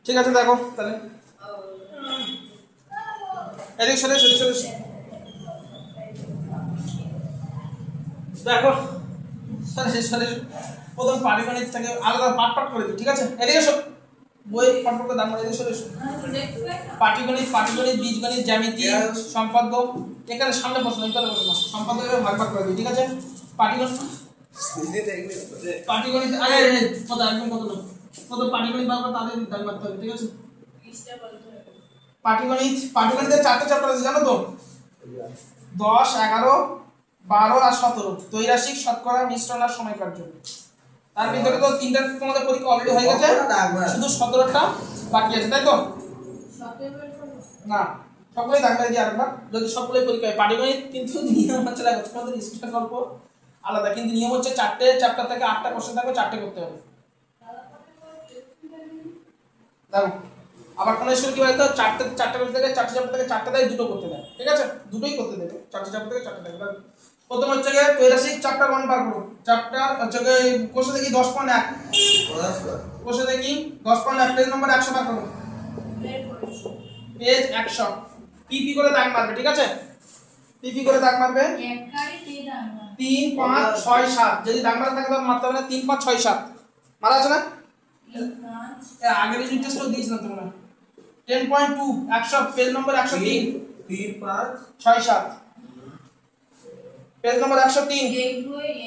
ঠিক আছে দেখো তাহলে এদিকে সরে সরে সরে দেখো সরে সরে প্রথম পাটিগণিত থেকে আলাদা পাট পাট করে দিই, ঠিক আছে? এদিকে এসো, বই পাট পাট করে দাম এদিকে সরে এসো। পাটিগণিত, বীজগণিত, জ্যামিতি, সম্পাদ্য, এখানে সামনে বসো, এখানে বসো না, সম্পাদ্য এভাবে ভাগ ভাগ করে দিই, ঠিক আছে? পাটিগণিত আরে কত একদম কত পাটিগণিত বার করে তাদের দাম মারতে হবে, ঠিক আছে? পাটিগণিতের চারটে চ্যাপ্টার আছে জানো তো? 10, 11, 12 আর 17 ত্রৈরাশিক, শতকরা, মিশ্রণ আর সময়কার্য। তার ভিতরে তো তিনটা তোমাদের পরীক্ষা অলরেডি হয়ে গেছে, শুধু 17টা বাকি আছে, তাই তো? না সকলেই দাগ মেরে দিয়ে আরেকবার, যদি সকলেই পরীক্ষা হয়। পাটিগণিত কিন্তু নিয়ম হচ্ছে দেখো তোমাদের হিস্ট্রি গল্প আলাদা, কিন্তু নিয়ম হচ্ছে 4টে চ্যাপ্টার থেকে 8টা কোশ্চেন থাকবে, 4টে করতে হবে। দেখো আবার কোন স্কুল কি বলতো 4টে করতে থেকে 4টে চ্যাপ্টার থেকে 4টে দেয়, দুটো করতে দেয়, ঠিক আছে? দুটোই করতে দেবে, 4টে চ্যাপ্টার থেকে 4টে দেবে। প্রথম হচ্ছে গিয়ে ত্রৈরাশিক চ্যাপ্টার 1 বার করো। চ্যাপ্টার হচ্ছে গিয়ে কোষে দেখি 10.1, কোষে দেখি 10.1 পেজ নম্বর 100 বার করো, পেজ 100 পিপি করে দাগ মারবে, ঠিক আছে? পিপি করে দাগ মারবে 3, 5, 6, 7 যদি দাগ মারা থাকে তখন মারতে হবে না, 3, 5, 6, 7 মারা আছে না? আগের ইউনিট টেস্টও দিয়েছিলাম তোমরা 10.2 100 পেজ নম্বর 103 3, 5, 6, 7 পেজ নম্বর 103।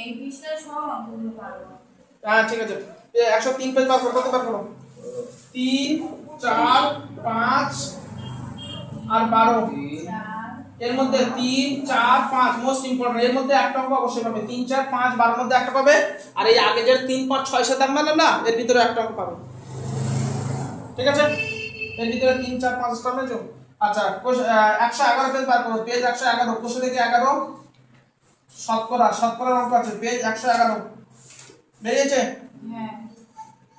এই পৃষ্ঠা সব অঙ্কগুলো পারবো। হ্যাঁ ঠিক আছে, 103 পেজ বার করো, কত বার করো? 3, 4, 5 আর 12 এর মধ্যে 3, 4, 5 মোস্ট ইম্পর্টেন্ট, এর মধ্যে একটা অঙ্ক অবশ্যই পাবে। 3, 4, 5, 12 এর মধ্যে একটা পাবে, আর এই আগে যে 3, 5, 6, 7 দাগ মারলাম না, এর ভিতরে একটা অঙ্ক পাবে, ঠিক আছে? এর ভিতরে 3, 4, 5 টা পেয়েছো। আচ্ছা 111 পেজ বার করো, পেজ 111 কোষে দেখি 11 শতকরা অঙ্ক আছে, পেজ 111 বেরিয়েছে? হ্যাঁ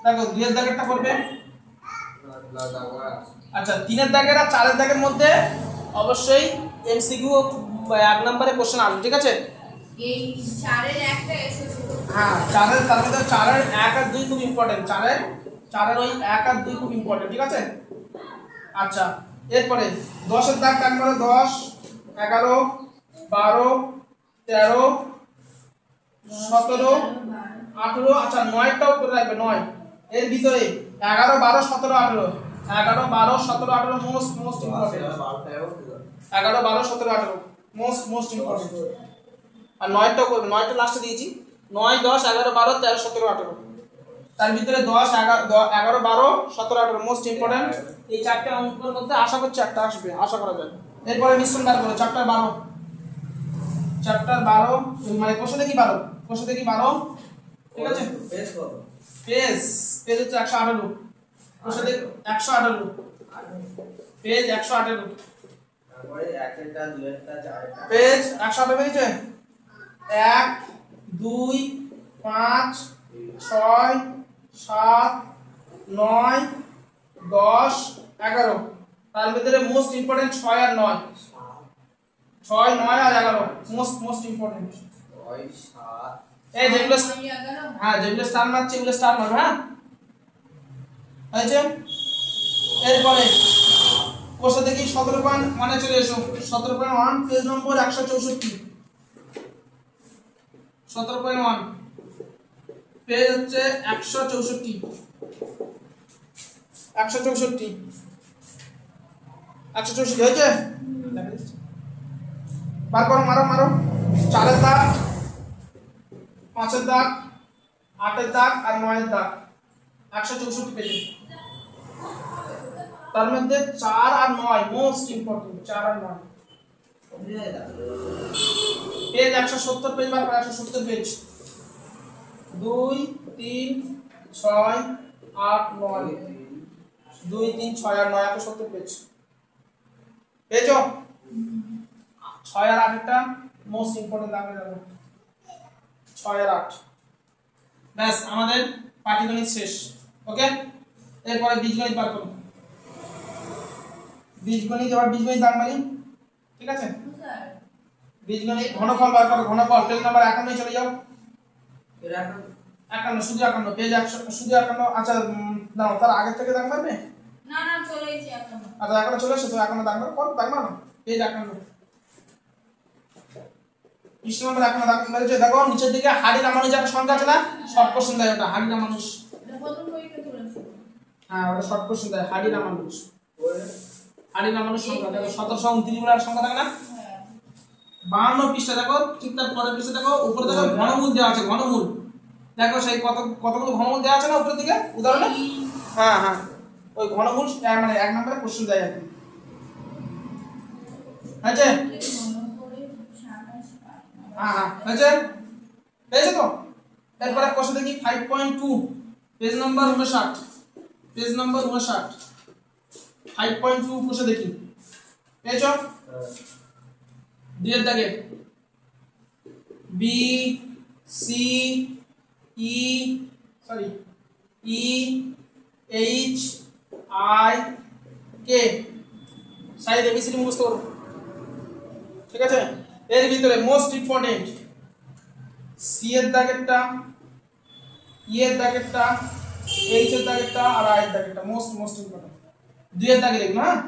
দেখো 2 এর দাগেরটা করবে। আচ্ছা 3 এর দাগের আর 4 এর দাগের মধ্যে অবশ্যই এমসিকিউ 1 নম্বরে কোশ্চেন আসবে, ঠিক আছে? এই 4 এর একটা এসেছে। হ্যাঁ 4 এর, তার মধ্যে 4 এর 1 আর 2 খুব ইম্পর্টেন্ট, 4 এর ওই 1 আর 2 খুব ইম্পর্টেন্ট, ঠিক আছে? আচ্ছা এরপরে 10 এর দাগ কাট করো, 10, 11, 12, 13, 17, 18, আচ্ছা 9টাও করে রাখবে, 9 এর ভিতরে 11, 12, 17, 18 11, 12, 17, 18 মোস্ট ইম্পর্টেন্ট, 11, 12, 17, 18 মোস্ট ইম্পর্টেন্ট। আর 9টাও করবে, 9টা লাস্টে দিয়েছি, 9, 10, 11, 12, 13, 17, 18 তার ভিতরে 10, 11, 12, 17, 18 মোস্ট ইম্পর্টেন্ট। এই চারটে অঙ্কের মধ্যে আশা করছি একটা আসবে, আশা করা যায়। এরপরে মিশ্রণ বার করো, চ্যাপ্টার 12 মানে কোষে দেখি 12 ঠিক আছে? পেজ কত? পেজ হচ্ছে 118, কোষে দেখি 118 পেজ 118, তারপরে 1টা 2টা 4টা পেজ 118 পেয়েছে। 1, 2, 5, 6, 7, 9, 10, 11 তার ভিতরে মোস্ট ইম্পর্টেন্ট 6 আর 9, 6, 9 আর 11 মোস্ট ইম্পর্টেন্ট। 6, 7 এই যেগুলো হ্যাঁ যেগুলো স্টার মারছে এগুলো স্টার মারবে, হ্যাঁ হয়েছে? এরপরে কোষে দেখি 17.1 চলে এসো, 17.1 পেজ নম্বর 164, 17.1 পেজ হচ্ছে 164 হয়েছে? বার করো, মারো 4 এর দাগ, 5 এর দাগ, 8 এর দাগ আর 9 এর দাগ 164 পেজে। তার মধ্যে 4 আর 9 মোস্ট ইম্পর্টেন্ট, 4 আর 9 পেজ 170 পেজ বার করো, 170 পেজ 2, 3, 6, 8, 9 2, 3, 6 আর 9 170 পেজ পেয়েছো? 6 আর 8 টা মোস্ট ইম্পর্টেন্ট দাগে যাবে, 6 আর 8 ব্যাস আমাদের পাটিগণিত শেষ। ওকে এরপরে বীজগণিত বার করো, বীজগণিত দাগ মারি, ঠিক আছে? বীজগণিত ঘনফল বার করো, ঘনফল পেজ নাম্বার 51 চলে যাও, এর এখন 51 শুধু 51 পেজ 100 শুধু 51। আচ্ছা দাও তার আগে থেকে দাগ মারবে, হয়েছে এখনো। আচ্ছা এখনো চলে এসেছো, এখনো দাগ মারো, দাগ মারো না, পেজ 51 পৃষ্ঠা নম্বর 51 দাগ মেরেছে। দেখো নিচের দিকে হাড়ি রামানুজ একটা সংখ্যা আছে না, শর্ট কোশ্চেন দেয় ওটা, হাড়ি রামানুজ। এটা প্রথম পরীক্ষা তুলেছে। হ্যাঁ ওটা শর্ট কোশ্চেন দেয়, হাড়ি রামানুজ। হাড়ি রামানুজ সংখ্যা দেখো 1729 বলে একটা সংখ্যা থাকে না, হ্যাঁ 52 পৃষ্ঠা দেখো, ঠিক তার পরের পৃষ্ঠা দেখো, উপরে দেখো ঘনমূল দেওয়া আছে, ঘনমূল দেখো সেই কতগুলো ঘনমূল দেওয়া আছে না উপরের দিকে উদাহরণে। হ্যাঁ হ্যাঁ ওই ঘনমূল মানে 1 নম্বরে কোশ্চেন দেয় আর কি। হয়েছে? হ্যাঁ হ্যাঁ হয়েছে, পেয়েছো তো? এরপরে কোশ্চেন দেখি 5.2 page number 59, page number 59 5.2 question দেখি, পেয়েছো? দুইয়ের দাগে B C E sorry E H I K side ABCD মুখস্থ করো, ঠিক আছে? এর ভিতরে মোস্ট ইম্পর্টেন্ট সি এর দাগেরটা, ই এর দাগেরটা, এইচ এর দাগেরটা আর আই এর দাগেরটা মোস্ট ইম্পর্টেন্ট। দুইয়ের দাগে দেখুন, হ্যাঁ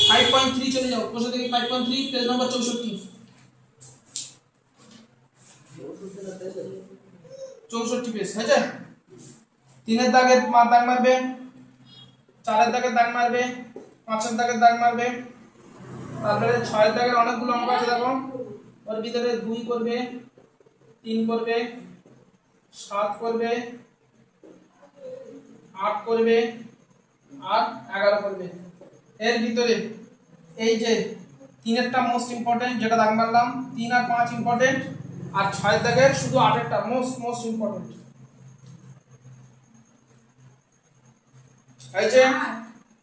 5.3 চলে যাও, কোশ্চেন দেখি 5.3 পেজ নাম্বার 64 পেজ। হয়েছে? 3 এর দাগের দাগ মারবে, 4 এর দাগের দাগ মারবে, 5 এর দাগের দাগ মারবে, তারপরে 6 এর দাগের অনেকগুলো অঙ্ক আছে দেখো, ওর ভিতরে 2 করবে, 3 করবে, 7 করবে, 8 করবে আর 11 করবে। এর ভিতরে এই যে 3 এরটা মোস্ট ইম্পর্টেন্ট যেটা দাগ মারলাম, 3 আর 5 ইম্পর্টেন্ট, আর 6 এর দাগের শুধু 8 এরটা মোস্ট ইম্পর্টেন্ট। হয়েছে?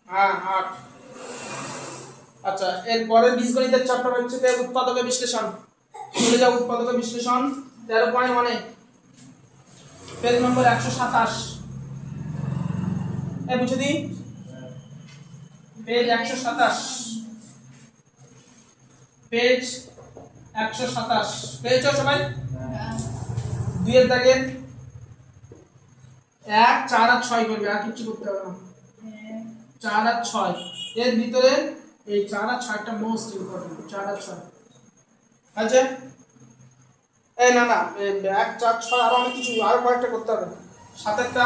হ্যাঁ 8। আচ্ছা এরপরে বীজগণিতের চ্যাপ্টার হচ্ছে উৎপাদকের বিশ্লেষণ। চলে যাও উৎপাদকের বিশ্লেষণ 13.1 পেজ নম্বর 127। এই বুঝে দিই, পেজ 127, পেজ 127 পেয়েছো সবাই? 2 এর দাগে 1 4 আর 6 করবে, আর কিছু করতে হবে না। 4 আর 6 এর ভিতরে এই 4 আর 6টা মোস্ট ইম্পর্টেন্ট, 4 আর 6 আছে। এই না 1 4 6 আর অনেক কিছু আর কয়েকটা করতে হবে, 7 একটা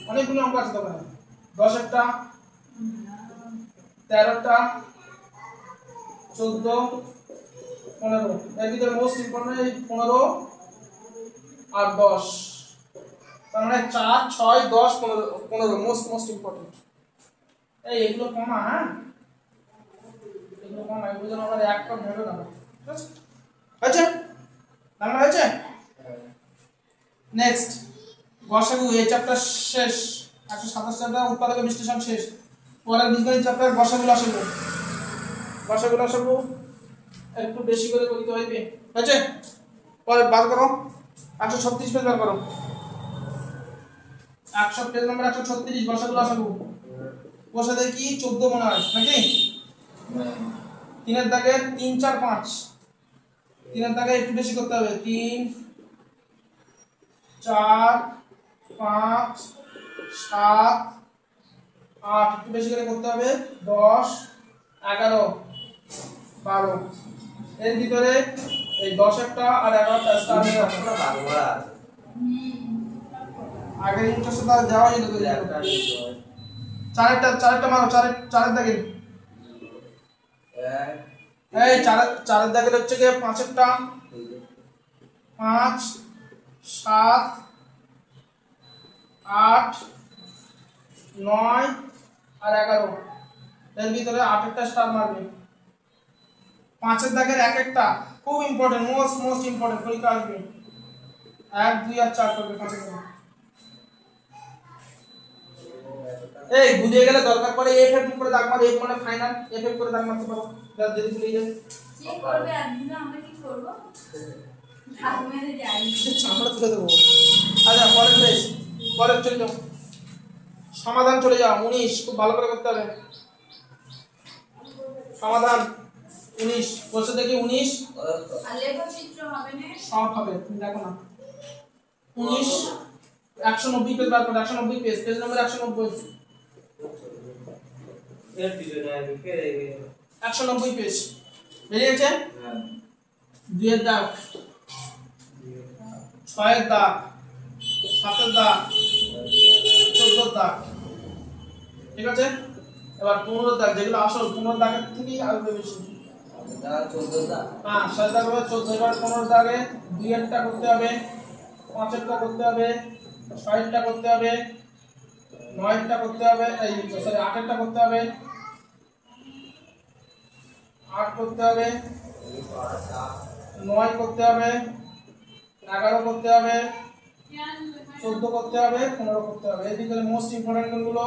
অনেকগুলো অঙ্ক আছে তবে, 10 একটা, 13টা, 14 15 এর ভিতরে মোস্ট ইম্পর্টেন্ট এই 15 আর 10, তার মানে 4 6 10 15 মোস্ট ইম্পর্টেন্ট। এগুলো কমা, হ্যাঁ এগুলো কমা, এগুলো যেন আবার একটা ভেবে না, ঠিক আছে? হয়েছে? বাংলা হয়েছে? নেক্সট গসাগু, এই চ্যাপ্টার শেষ, 127 চ্যাপ্টার উৎপাদকের বিশ্লেষণ শেষ। পরের বীজগণিত চ্যাপ্টার গসাগু একটু বেশি করে করতে হইবে, হয়েছে? পরে বার করো 136 পেজ বার করো, 100 পেজ নাম্বার 136 গসাগু বসে দেখি 14 মনে হয় নাকি? 3 এর দাগে 3 4 5, 3 এর দাগে একটু বেশি করতে হবে, 3 4 5 7 8 একটু বেশি করে করতে হবে, 10 11 12 এর ভিতরে এই 10 একটা আর 11টা স্টার আগে ইন্টারেস্ট দাও যাওয়া যেত, 4টা মারো, 4 এর দাগে এই 4 এর দাগে হচ্ছে কি 5 একটা, 5 7 8 9 আর 11 এর ভিতরে 8 একটা স্টার মারবে। 5 এর দাগের এক একটা খুব ইম্পর্টেন্ট, মোস্ট ইম্পর্টেন্ট, পরীক্ষা আসবে 1 2 আর 4 করবে 5 এর দাগে। এই বুঝে গেলে দরকার পড়ে এফ করে দাগ মারো, এফ মানে ফাইনাল, এফ করে দাগ মারতে পারো, যদি ভুলে যাও চেক করবে আর দিন আমরা কি করব, হাত মেরে যাই আমরা তুলে দেবো। আচ্ছা পরের চলে যাও, সমাধান চলে যাও 19, খুব ভালো করে করতে হবে সমাধান 19। বসে দেখি 19 আর লেখচিত্র হবে না, সব হবে, তুমি দেখো না 19 190 পেজ বার করো, 190 পেজ, পেজ নম্বর 190, এর পিছনে আমি ফেরে গেলাম 190 পেজ বেরিয়েছে। হ্যাঁ 2 এর দাগ, 6 এর দাগ, 7 এর দাগ, 14 এর দাগ, ঠিক আছে। এবার 15 এর দাগ, যেগুলো আসল 15 দাগের থেকেই আসবে বেশি। এটা 14 দা হ্যাঁ 7 দাগ হবে 14, এবার 15 দাগে 2 এরটা করতে হবে, 5 এরটা করতে হবে, 6 এরটা করতে হবে, 9 এরটা করতে হবে, এই সরি 8 এরটা করতে হবে, 8 করতে হবে, 9 করতে হবে, 11 করতে হবে, 14 করতে হবে, 15 করতে হবে। এর ভিতরে মোস্ট ইম্পর্টেন্ট কোনগুলো?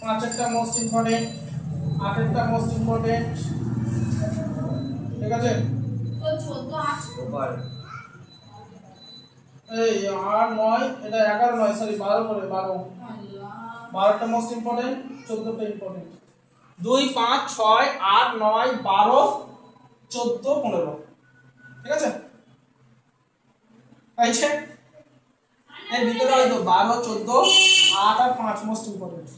5 এরটা মোস্ট ইম্পর্টেন্ট, 8 এরটা মোস্ট ইম্পর্টেন্ট, ঠিক আছে। তো 14 আছে ওপার এই 8 9 এটা 11 নয় সরি 12 করে 12, আল্লাহ 12টা মোস্ট ইম্পর্টেন্ট, 14টা ইম্পর্টেন্ট। 2 5 6 8 9 12 14 15, ঠিক আছে। আচ্ছা এর ভিতরে ওই তো 12 14 8 আর 5 মোস্ট ইম্পর্টেন্ট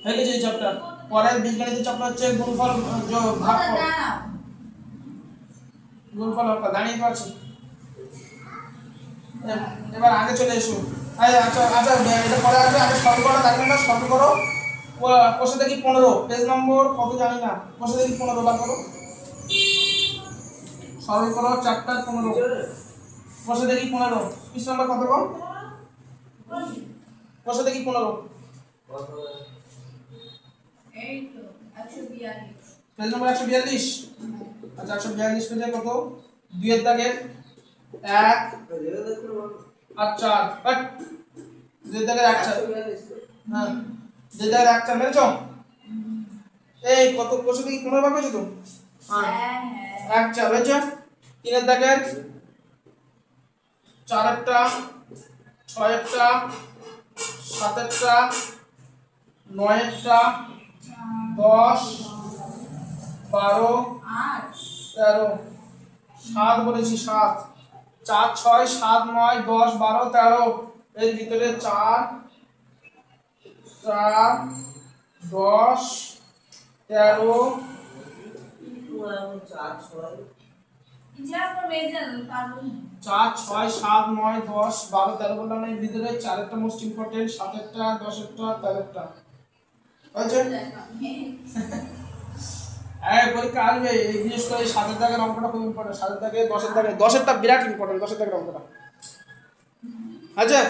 হয়ে গেছে এই চ্যাপ্টার। পরের বীজগণিতের চ্যাপ্টার হচ্ছে গুণফল ভাগফল, দাঁড়াও গুণফল হকা জানিয়ে পারছি। এবার আগে চলে এসো। আচ্ছা আচ্ছা এটা পরে আসবে, আগে সলভ করা থাকবে না, সলভ করো। কোষে দেখি 15, পেজ নম্বর কত জানি না, কোষে দেখি 15 বার করো, সলভ করো চ্যাপ্টার 15, কোষে দেখি 15, পৃষ্ঠা নম্বর কত গো? কোষে দেখি 15, কত এই তো 142 পেজ নম্বর 142। আচ্ছা 142 পেজে কত? 2 এর দাগের 1 যেটা দেখতে আর 4, বাট 2 এর দাগের 1 4, হ্যাঁ 2 এর দাগের 1 4 মেরেছো? এই কত কোষে দেখি 15 বার করেছো তো? হ্যাঁ হ্যাঁ হ্যাঁ 1 4 হয়েছে। 3 এর দাগের 4 একটা, 6 একটা, 7 একটা, 9 একটা, 10 12 8 13, 7 বলেছি 7, 4 6 7 9 10 12 13, এর ভিতরে 4 4 10 13, 4 মেজাল পারবো 4 6 7 9 10 12 13 বললাম না, এর ভিতরে 4 একটা মোস্ট ইম্পর্টেন্ট, 7 একটা 10 একটা 13 একটা হয়েছে। পরীক্ষা আসবে, এই বিশেষ করে 7 এর দাগের অঙ্কটা খুব ইম্পর্টেন্ট, 7 এর দাগে 10 এর দাগে 10 এরটা বিরাট ইম্পর্টেন্ট, 10 এর দাগের অঙ্কটা আচ্ছা।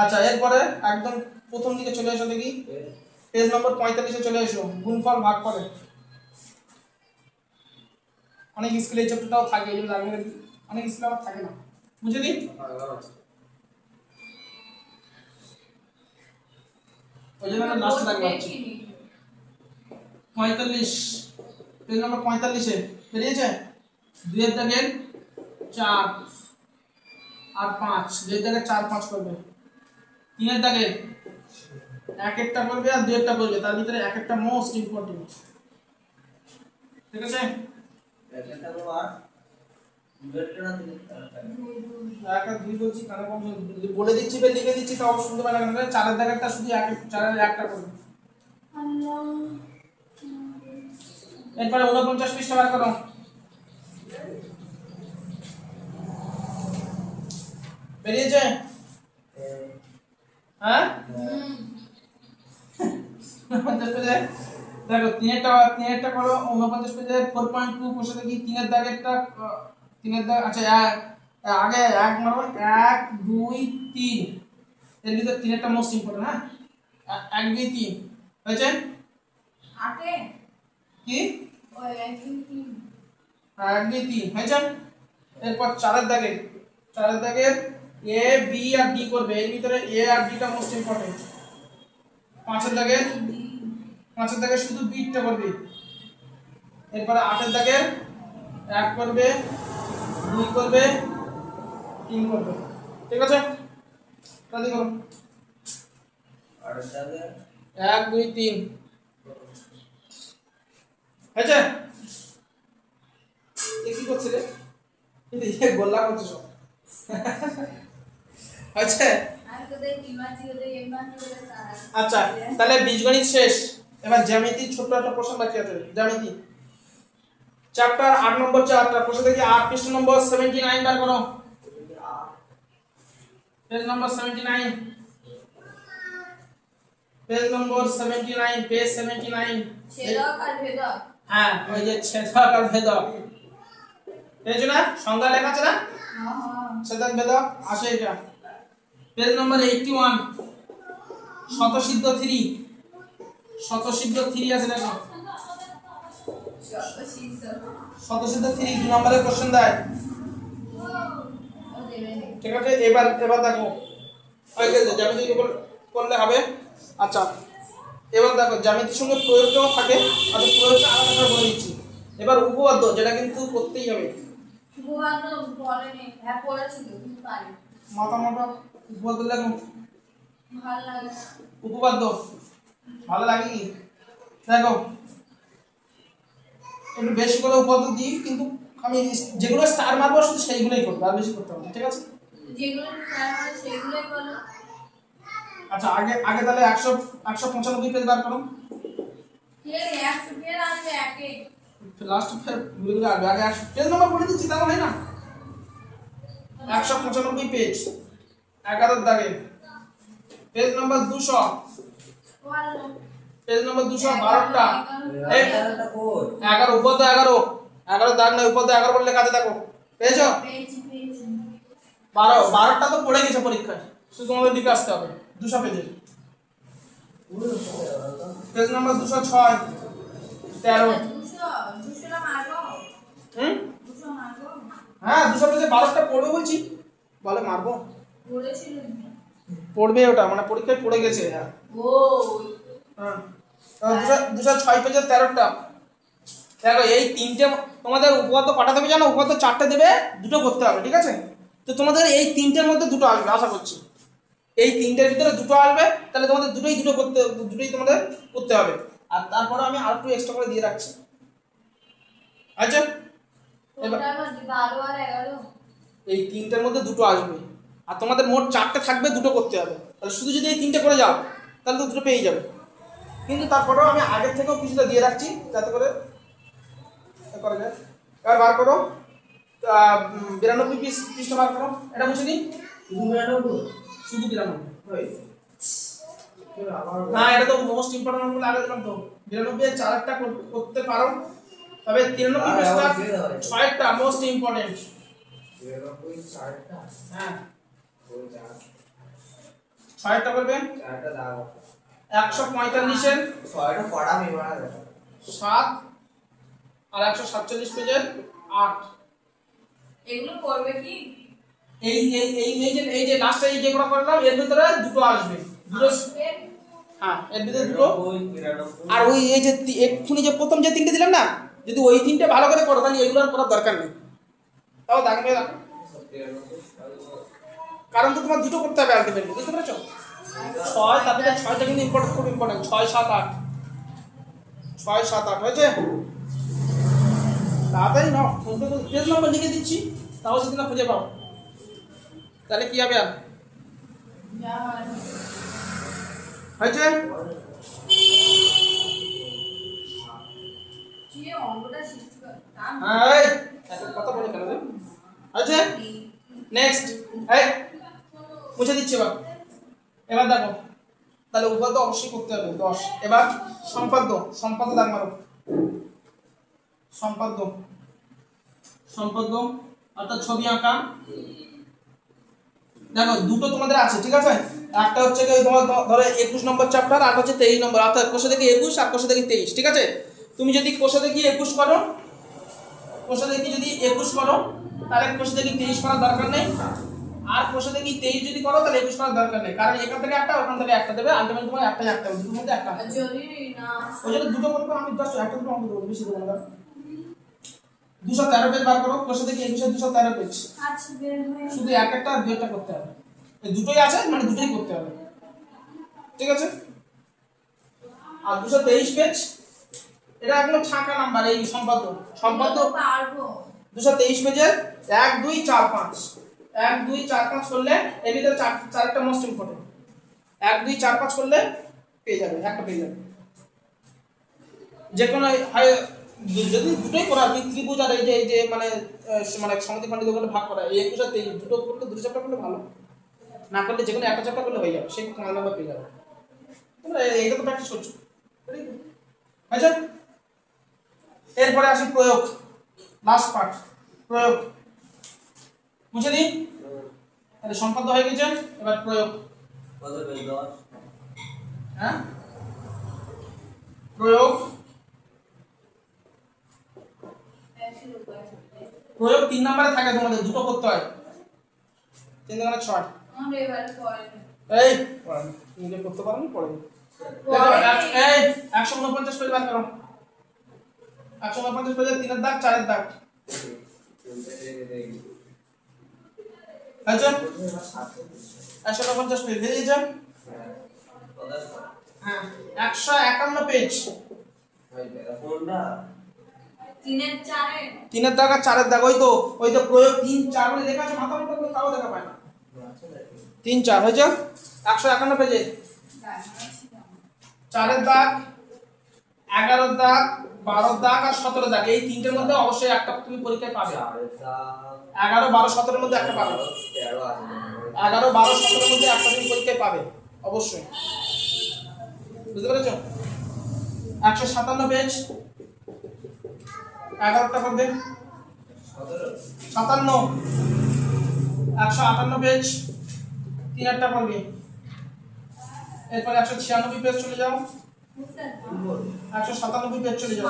আচ্ছা এরপরে একদম প্রথম দিকে চলে এসো দেখি, পেজ নম্বর 45 এ চলে এসো, গুণফল ভাগ করে। অনেক স্কুলে এই চ্যাপ্টারটাও থাকে, এই জন্য আমি অনেক স্কুলে আবার থাকে না, বুঝে দিই। ওই জন্য আমি লাস্টে দাগ পাচ্ছি। 45 পেজ নম্বর 45 এ বেরিয়েছে। 2 এর দাগের 4 আর 5, 2 এর দাগের 4 5 করবে। 3 এর দাগের 1 একটা করবে আর 2 একটা করবে, তার ভিতরে 1 একটা মোস্ট ইম্পর্টেন্ট, ঠিক আছে। একটা তো আর দুটো না দিলে 1 আর 2 বলছি কানে কম বলে দিচ্ছি, বা লিখে দিচ্ছি তাও শুনতে পারে না। 4 এর দাগেরটা শুধু 1 4 এর একটা করবে। আল্লাহ এরপরে 49 পৃষ্ঠা বার করো, বেরিয়েছে হ্যাঁ। 49 পেজে দেখো 3 একটা করো, 49 পেজে 4.2 কোষে দেখি 3 এর দাগেরটা, 3 এর দাগ আচ্ছা আগে 1 মারো 1 2 3, এর ভিতরে 3 একটা মোস্ট ইম্পর্টেন্ট, হ্যাঁ 1 2 3 হয়েছে 8 কি ওই 1 2 3 1 2 3 হয়েছে। এরপর 4 এর দাগের এ বি আর ডি করবে, এর ভিতরে এ আর ডি টা মোস্ট ইম্পর্টেন্ট। 5 এর দাগের শুধু বিটটা করবে। এরপরে 8 এর দাগের 1 করবে, 2 করবে, 3 করবে, ঠিক আছে। তাহলে করো আর দাদা 1 2 3 হয়েছে। এ কি করছে রে, এই গোল্লা করছে সব হয়েছে। আচ্ছা তাহলে বীজগণিত শেষ। এবার জ্যামিতি ছোট একটা প্রশ্ন বাকি আছে। জ্যামিতি চ্যাপ্টার 8 নম্বর চ্যাপ্টার প্রশ্ন দেখি 8 পৃষ্ঠা নম্বর 79 বার করো। পেজ নম্বর 79, পেজ নম্বর 79, পেজ 79। ছেদক আর ভেদক। হ্যাঁ ওই যে ছেদক আর ভেদক পেজ না সংজ্ঞা লেখা আছে না, ছেদক ভেদক আসে এটা। পেজ নম্বর 81 শতসিদ্ধ 3, শতসিদ্ধ 3 আছে দেখো। শতসিদ্ধ 3 2 নম্বরের কোশ্চেন দেয়, ঠিক আছে। এবার দেখো ওই যে জ্যামিতি করলে হবে। আচ্ছা এবার দেখো জ্যামিতির সঙ্গে প্রয়োগটাও থাকে, আর প্রয়োগটা আলাদা করে বলে দিচ্ছি। এবার উপপাদ্য যেটা কিন্তু করতেই হবে। উপপাদ্য বলেনি, হ্যাঁ পড়েছিল কিন্তু পারি। মাথা মোটা উপপাদ্য লেখো। ভালো লাগে উপপাদ্য ভালো লাগে কি দেখো একটু বেশি করে উপপাদ্য দিই, কিন্তু আমি যেগুলো স্টার মারবো শুধু সেইগুলোই করবো, আর বেশি করতে হবে না, ঠিক আছে। যেগুলো স্যার বলে সেগুলোই বলো। আচ্ছা আগে তাহলে 195 পেজ বার করো। কে 100 পেজ আনবে একে? লাস্ট ঘুরে ঘুরে আসবে, আগে 100 পেজ নাম্বার বলে দিচ্ছি তাও হয় না। 195 পেজ 11 দাগে, পেজ নাম্বার 200, বলো পেজ নাম্বার 212টা। এই 11টা কোড 11 উপপাদ্য 11 দাগ না, উপপাদ্য 11 বলে লেখা আছে দেখো, পেয়েছো? পেজ 12টা তো পড়ে গেছে পরীক্ষায়, শুধু তোমাদের দিকে আসতে হবে 200 পেজে। Page number 206 13। 200 টা মারবো। হুম 200 মারবো। হ্যাঁ 200 পেজে 12টা পড়বে বলছি, বলে মারবো পড়েছিল পড়বে, ওটা মানে পরীক্ষায় পড়ে গেছে। হ্যাঁ ও হ্যাঁ 206 পেজের 13টা দেখো। এই তিনটে তোমাদের উপপাদ্য পাঠাতে হবে, জানো উপপাদ্য 4টে দেবে, দুটো করতে হবে, ঠিক আছে। তো তোমাদের এই তিনটের মধ্যে দুটো আসবে আশা করছি, এই তিনটের ভিতরে দুটো আসবে, তাহলে তোমাদের দুটোই তোমাদের করতে হবে। আর তারপরে আমি আর একটু এক্সট্রা করে দিয়ে রাখছি। আচ্ছা ওটা আবার 12 আর 11। এই তিনটের মধ্যে দুটো আসবে, আর তোমাদের মোট 4টে থাকবে, দুটো করতে হবে। তাহলে শুধু যদি এই তিনটে করে যাও তাহলে তো দুটো পেয়ে যাবে, কিন্তু তারপরেও আমি আগের থেকেও কিছুটা দিয়ে রাখছি যাতে করে করা যায়। এবার বার করো 92 পৃষ্ঠা বার করো, এটা বুঝে নিই। শুধু 92 না, এটা তো মোস্ট ইম্পর্টেন্ট বলে আগে দিলাম তো। 92 এর 4টা করতে পারো, তবে 93 পৃষ্ঠা 6টা মোস্ট ইম্পর্টেন্ট। 93 4টা হ্যাঁ ওই 6টা করবে। 4টা দাও 145 এর 6টা পড়া মেমোরা দাও 7 আর 147 পেজের 8। এগুলো করবে কি? এই যে লাস্টে এই যেগুলো করলাম এর ভিতরে দুটো আসবে, দুটো। হ্যাঁ এর ভিতরে দুটো। 92 আর ওই এই যে এক্ষুনি যে প্রথম যে তিনটে দিলাম না, যদি ওই তিনটে ভালো করে করো তাহলে এগুলো আর করার দরকার নেই, তাও দেখবে দেখো। কারণ তো তোমার দুটো করতে হবে আলটিমেটলি, বুঝতে পেরেছো? 6 তারপরে 6টা কিন্তু ইম্পর্টেন্ট, খুব ইম্পর্টেন্ট। 6 7 8 6 7 8 হয়েছে। তাড়াতাড়ি নাও, পেজ নম্বর লিখে দিচ্ছি, তাও যদি না খুঁজে পাও তাহলে কি হবে? আর যা হয় হয়েছে। কি অঙ্কটা শিখতে কর। এই এত কথা বলে কেন রে? হয়েছে। নেক্সট এই মুছে দিচ্ছি। এবার দেখো তাহলে উপপাদ্য অবশ্যই করতে হবে 10। এবার সম্পাদ্য দাগ মারো। সম্পাদ্য অর্থাৎ ছবি আঁকা। দেখো দুটো তোমাদের আছে, ঠিক আছে। একটা হচ্ছে কি তোমার ধরো 21 নম্বর চ্যাপ্টার, আর হচ্ছে 23 নম্বর, অর্থাৎ কোষে দেখি 21 আর কোষে দেখি 23, ঠিক আছে। তুমি যদি কোষে দেখি 21 করো, কোষে দেখি যদি 21 করো তাহলে কোষে দেখি 23 করার দরকার নেই, আর কোষে দেখি 23 যদি করো তাহলে 21 করার দরকার নেই, কারণ এখান থেকে একটা ওখান থেকে একটা দেবে, আলটিমেটলি তোমার একটাই আঁকতে হবে, দুটোর মধ্যে একটা। যদি না ওই জন্য দুটো করতে আমি জাস্ট একটা দুটো অঙ্ক দেবো, বেশি দেবো না। 213 পেজ বার করো, কোষে দেখি 21 213 পেজ, আচ্ছা বের হয়ে শুধু একটা আর দুইটা করতে হবে। এই দুটোই আছে মানে দুটোই করতে হবে, ঠিক আছে। আর 223 পেজ এটা একদম ছাঁকা নাম্বার, এই সম্পাদ্য পারবো। 223 পেজের 1 2 4 5 1 2 4 5 করলে এর ভিতরে চারটা মোস্ট ইম্পর্টেন্ট 1 2 4 5 করলে পেয়ে যাবে একটা পেয়ে যাবে যে কোনো যদি দুটোই করা তুমি ত্রিভুজ আর এই যে মানে মানে সমাধিখণ্ডিত করে ভাগ করা এই 21 আর 23 দুটো করলে দুটো চ্যাপ্টার করলে ভালো না করলে যে কোনো একটা চ্যাপ্টার করলে হয়ে যাবে সেই কমাল নাম্বার পেয়ে যাবে তোমরা এইটা তো প্র্যাকটিস করছো আচ্ছা এরপরে আসি প্রয়োগ লাস্ট পার্ট প্রয়োগ বুঝে দিই তাহলে সম্পাদ্য হয়ে গেছে এবার প্রয়োগ কত পেজ 10 হ্যাঁ প্রয়োগ প্রয়োগ 3 নম্বরে থাকে তোমাদের দুটো করতে হয় 3 দুগুণে 6 আমাদের এবারে পড়ে এই পড়েন নিজে করতে পারো না পড়েন এই 149 পেজ বার করো 149 পেজে 3 এর দাগ 4 এর দাগ আচ্ছা 149 পেজ বেরিয়ে যান হ্যাঁ 151 পেজ কোনটা 3 এর 4 এ 3 এর দাগ আর 4 এর দাগ ওই তো প্রয়োগ 3 4 বলে লেখা আছে মাথা মোটা করে তাও দেখা পায় না 3 4 হয়েছে 151 পেজে 4 এর দাগ 11 এর দাগ 12 এর দাগ আর 17 এর দাগ এই তিনটের মধ্যে অবশ্যই একটা তুমি পরীক্ষায় পাবে 11 12 17 এর মধ্যে একটা পাবে 11 12 17 এর মধ্যে একটা তুমি পরীক্ষায় পাবে অবশ্যই বুঝতে পেরেছো 157 পেজ 11টা করবে 57 158 পেজ 3টা করবে এরপর 196 পেজ চলে যাও 197 পেজ চলে যাও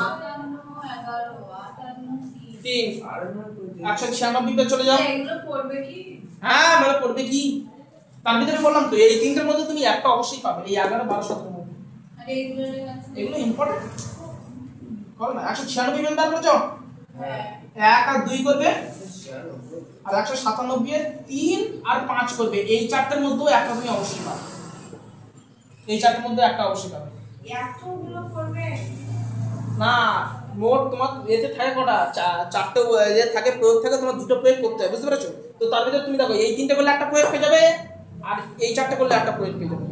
3 196 পেজ চলে যাও এগুলো পড়বে কি হ্যাঁ মানে পড়বে কি তার ভিতরে বললাম তো এই তিনটের মধ্যে তুমি একটা অবশ্যই পাবে এই 11 12 17 এর মধ্যে আর এইগুলো এগুলো ইম্পর্টেন্ট করো না 196 পেজ বার করেছো হ্যাঁ 1 আর 2 করবে আর 197 এর 3 আর 5 করবে এই চারটার মধ্যেও একটা তুমি অবশ্যই পাবে এই চারটার মধ্যে একটা অবশ্যই পাবে এতগুলো পড়বে না মোট তোমার এতে থাকে কটা চারটে যে থাকে প্রয়োগ থাকে তোমার দুটো প্রয়োগ করতে হয় বুঝতে পেরেছো তো তার ভিতরে তুমি দেখো এই তিনটে করলে একটা প্রয়োগ পেয়ে যাবে আর এই চারটে করলে একটা প্রয়োগ পেয়ে যাবে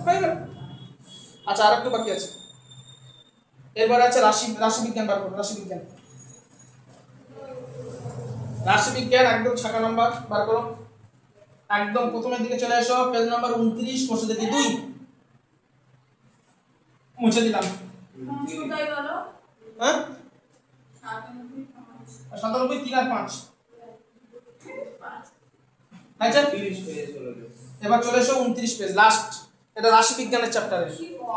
হয়ে গেল আচ্ছা আর একটু বাকি আছে এরপর আছে রাশিবিজ্ঞান বার করো রাশিবিজ্ঞান একদম 6 নাম্বার বার করো একদম প্রথমের দিকে চলে এসো পেজ নাম্বার 29 কোষে দেখি 2 মুছে দিলাম কোথায় গেল হ্যাঁ 97 97 3 আর 5 আচ্ছা 30 পেজ হলো এবার চলে এসো 29 পেজ লাস্ট এটা রাশিবিজ্ঞানের চ্যাপ্টারে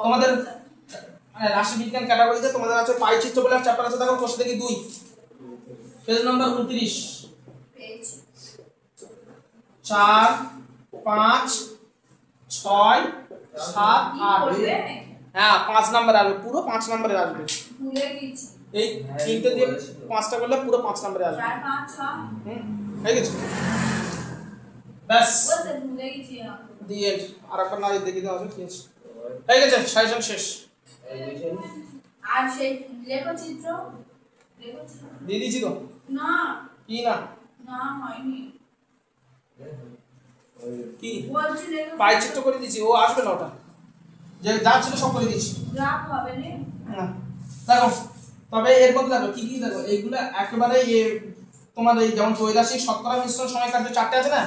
তোমাদের রাশিবিজ্ঞান ক্যাটাগরিতে তোমাদের আছে পাই চিত্র বলে একটা চ্যাপ্টার আছে দেখো কোষে দেখি 2 পেজ নাম্বার 29 পেজ 4 5 6 7 8 পড়বে হ্যাঁ 5 নাম্বার আসবে পুরো 5 নম্বরে আসবে ভুলে গেছি এই তিনটে দিয়ে 5টা করলে পুরো 5 নম্বরে আসবে 4 5 6 হয়ে গেছে ব্যাস বলতে ভুলে গেছি দিয়ে আর একটা না দেখে দেওয়া হবে কি আছে হয়ে গেছে সাজেশন শেষ আর সেই লেখচিত্র দিয়ে দিয়েছি তো না কি না না হয়নি কি বলছি পাই চিত্র করে দিয়েছি ও আসবে না ওটা যে যা ছিল সব করে দিয়েছি গ্রাফ হবে না হ্যাঁ দেখো তবে এর মধ্যে দেখো কি কি দেখো এইগুলো একেবারে তোমার এই যেমন চৈরাশিক শতকরা মিশ্রণ সময়কার যে চারটে আছে না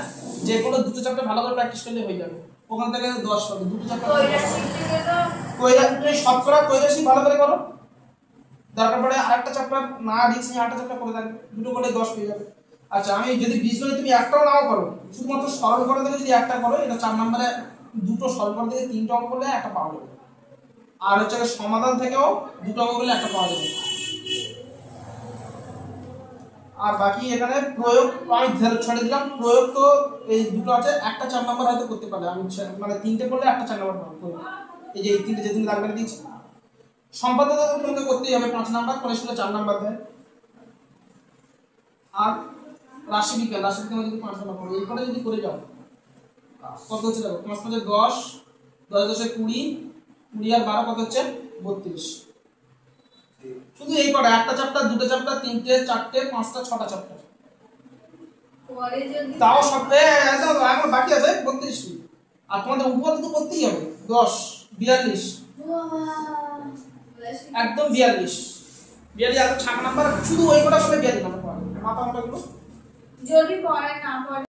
যে কোনো দুটো চ্যাপ্টার ভালো করে প্র্যাকটিস করলে হয়ে যাবে ওখান থেকে 10 পাবে দুটো চ্যাপ্টার চৈরাশিক থেকে তো তুমি শতকরা চৈরাশিক ভালো করে করো দরকার পড়ে আরেকটা চ্যাপ্টার না রিক্স নিয়ে আরেকটা চ্যাপ্টার করে থাকবে দুটো করে 10 পেয়ে যাবে আচ্ছা আমি যদি বীজগণিত তুমি একটাও নাও করো শুধুমাত্র সরল করে থেকে যদি একটা করো এটা 4 নম্বরে দুটো সরল করে থেকে 3টা অঙ্ক করলে একটা পাওয়া যাবে আর হচ্ছে সমাধান থেকেও দুটো অঙ্ক করলে একটা পাওয়া যাবে আর বাকি এখানে প্রয়োগ আমি ছেড়ে দিলাম প্রয়োগ তো এই দুটো আছে একটা 4 নম্বর হয়তো করতে পারবে আমি মানে 3টে করলে একটা 4 নম্বর পাবো এই যে এই তিনটে যে তুমি দাগ মেরে দিয়েছি সম্পাদ্য তো তোমাকে করতেই হবে 5 নাম্বার করে শুনে 4 নাম্বার দেয় আর রাশিবিজ্ঞান যদি 5 নাম্বার করো এইখানে যদি করে যাও কত হচ্ছে দেখো 5 5 10 10 10 20 20 আর 12 কত হচ্ছে 32 শুধু এই কটা একটা চ্যাপ্টার দুটো চ্যাপ্টার তিনটে চারটে পাঁচটা ছটা চ্যাপ্টার পরে যদি তাও সব এখন বাকি আছে 32টি আর তোমাদের উপরে তো করতেই হবে 10 42 একদম 42 আর 6 নাম্বার শুধু ওই কটা বলে 42 নাম্বার পাবে মাথা মোটা গুলো যদি পরে না পড়ে